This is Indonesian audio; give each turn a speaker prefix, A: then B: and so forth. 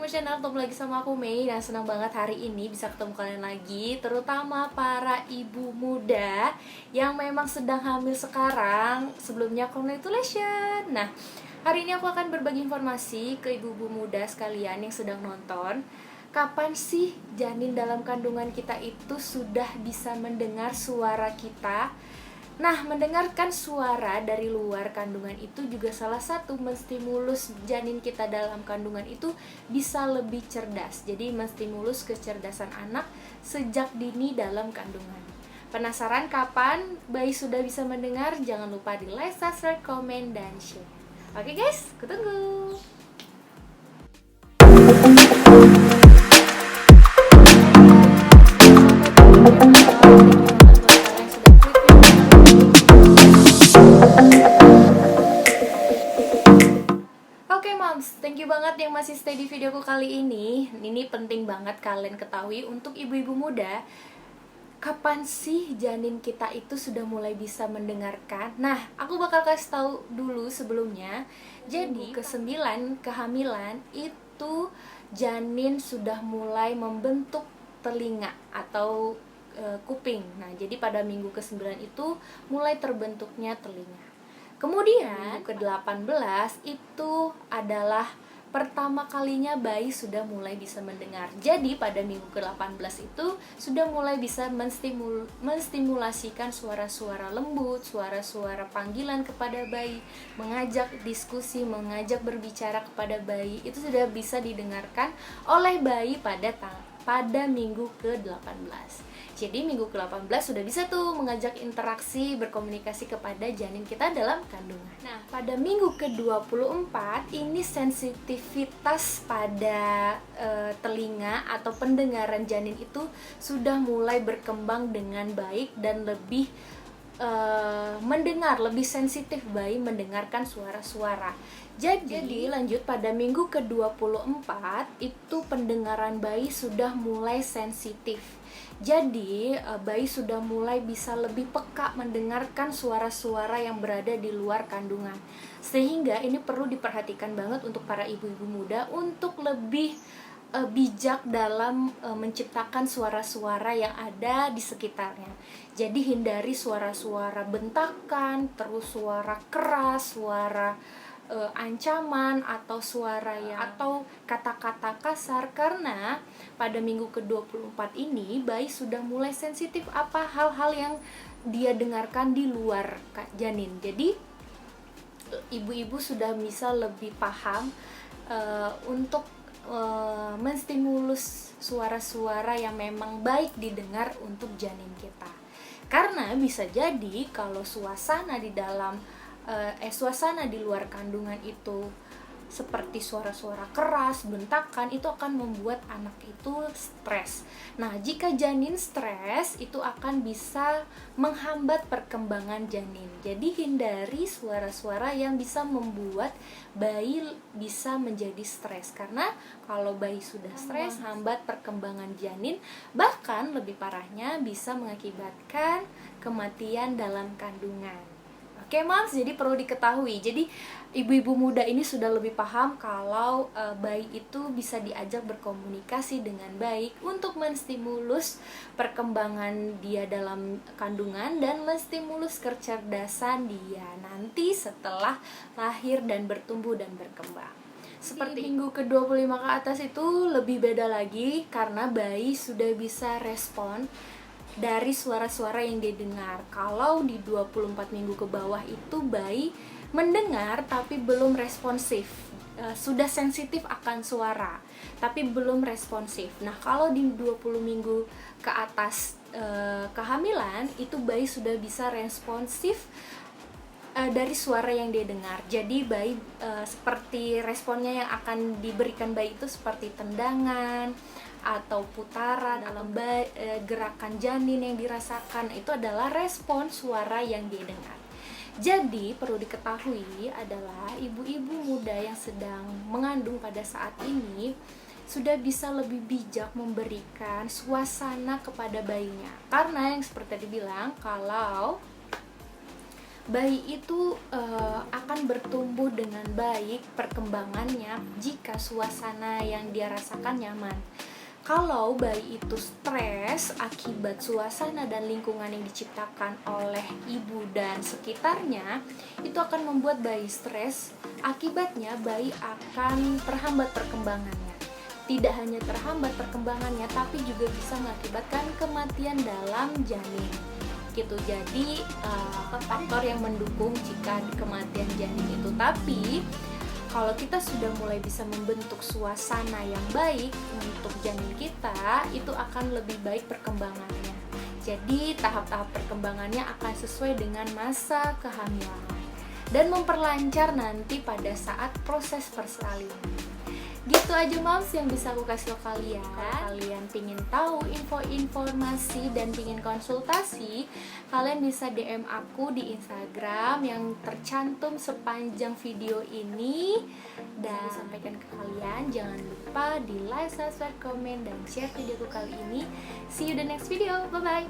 A: My Channel, ketemu lagi sama aku Mei. Dan senang banget hari ini bisa ketemu kalian lagi, terutama para ibu muda yang memang sedang hamil sekarang. Sebelumnya congratulations. Nah, hari ini aku akan berbagi informasi ke ibu-ibu muda sekalian yang sedang nonton. Kapan sih janin dalam kandungan kita itu sudah bisa mendengar suara kita? Nah, mendengarkan suara dari luar kandungan itu juga salah satu menstimulus janin kita dalam kandungan itu bisa lebih cerdas. Jadi menstimulus kecerdasan anak sejak dini dalam kandungan. Penasaran kapan bayi sudah bisa mendengar? Jangan lupa di like, subscribe, komen, dan share. Oke guys, kutunggu. Thank you banget yang masih stay di videoku kali ini. Ini penting banget kalian ketahui untuk ibu-ibu muda. Kapan sih janin kita itu sudah mulai bisa mendengarkan? Nah, aku bakal kasih tahu dulu sebelumnya. Jadi, ke-9 kehamilan itu janin sudah mulai membentuk telinga atau kuping. Nah, jadi pada minggu ke-9 itu mulai terbentuknya telinga. Kemudian ke-18 itu adalah pertama kalinya bayi sudah mulai bisa mendengar. Jadi pada minggu ke-18 itu sudah mulai bisa menstimulasikan suara-suara lembut, suara-suara panggilan kepada bayi, mengajak diskusi, mengajak berbicara kepada bayi. Itu sudah bisa didengarkan oleh bayi pada minggu ke-18. Jadi minggu ke-18 sudah bisa tuh mengajak interaksi, berkomunikasi kepada janin kita dalam kandungan. Nah, pada minggu ke-24 ini sensitivitas pada telinga atau pendengaran janin itu sudah mulai berkembang dengan baik dan lebih mendengar, lebih sensitif bayi mendengarkan suara-suara. Jadi lanjut pada minggu ke-24 itu pendengaran bayi sudah mulai sensitif. Jadi bayi sudah mulai bisa lebih peka mendengarkan suara-suara yang berada di luar kandungan. Sehingga ini perlu diperhatikan banget untuk para ibu-ibu muda untuk lebih bijak dalam menciptakan suara-suara yang ada di sekitarnya. Jadi hindari suara-suara bentakan, terus suara keras, suara ancaman atau suara atau kata-kata kasar, karena pada minggu ke-24 ini bayi sudah mulai sensitif apa hal-hal yang dia dengarkan di luar janin. Jadi ibu-ibu sudah bisa lebih paham untuk menstimulus suara-suara yang memang baik didengar untuk janin kita. Karena bisa jadi kalau suasana di luar kandungan itu seperti suara-suara keras, bentakan, itu akan membuat anak itu stres. Nah, jika janin stres, itu akan bisa menghambat perkembangan janin. Jadi hindari suara-suara yang bisa membuat bayi bisa menjadi stres. Karena kalau bayi sudah stres, hambat perkembangan janin, bahkan lebih parahnya bisa mengakibatkan kematian dalam kandungan. Oke moms, jadi perlu diketahui. Jadi ibu-ibu muda ini sudah lebih paham kalau bayi itu bisa diajak berkomunikasi dengan baik untuk menstimulus perkembangan dia dalam kandungan dan menstimulus kecerdasan dia nanti setelah lahir dan bertumbuh dan berkembang. Seperti minggu ke-25 ke atas itu lebih beda lagi karena bayi sudah bisa respon dari suara-suara yang dia dengar. Kalau di 24 minggu ke bawah itu bayi mendengar tapi belum responsif, sudah sensitif akan suara tapi belum responsif. Nah, kalau di 20 minggu ke atas kehamilan itu bayi sudah bisa responsif dari suara yang dia dengar. Jadi bayi seperti responnya yang akan diberikan bayi itu seperti tendangan atau putaran dalam gerakan janin yang dirasakan, itu adalah respon suara yang dia dengar. Jadi perlu diketahui adalah ibu-ibu muda yang sedang mengandung pada saat ini sudah bisa lebih bijak memberikan suasana kepada bayinya. Karena yang seperti tadi bilang, kalau bayi itu akan bertumbuh dengan baik perkembangannya jika suasana yang dia rasakan nyaman. Kalau bayi itu stres akibat suasana dan lingkungan yang diciptakan oleh ibu dan sekitarnya, itu akan membuat bayi stres. Akibatnya bayi akan terhambat perkembangannya. Tidak hanya terhambat perkembangannya, tapi juga bisa mengakibatkan kematian dalam janin. Gitu. Jadi faktor yang mendukung jika kematian janin itu. Tapi kalau kita sudah mulai bisa membentuk suasana yang baik untuk janin kita, itu akan lebih baik perkembangannya. Jadi tahap-tahap perkembangannya akan sesuai dengan masa kehamilan dan memperlancar nanti pada saat proses persalinan. Gitu aja moms yang bisa aku kasih ke kalian. Kalau kalian pingin tahu informasi dan pingin konsultasi, kalian bisa DM aku di Instagram yang tercantum sepanjang video ini. Dan sampaikan ke kalian, jangan lupa di like, subscribe, komen, dan share videoku kali ini. See you the next video, bye bye.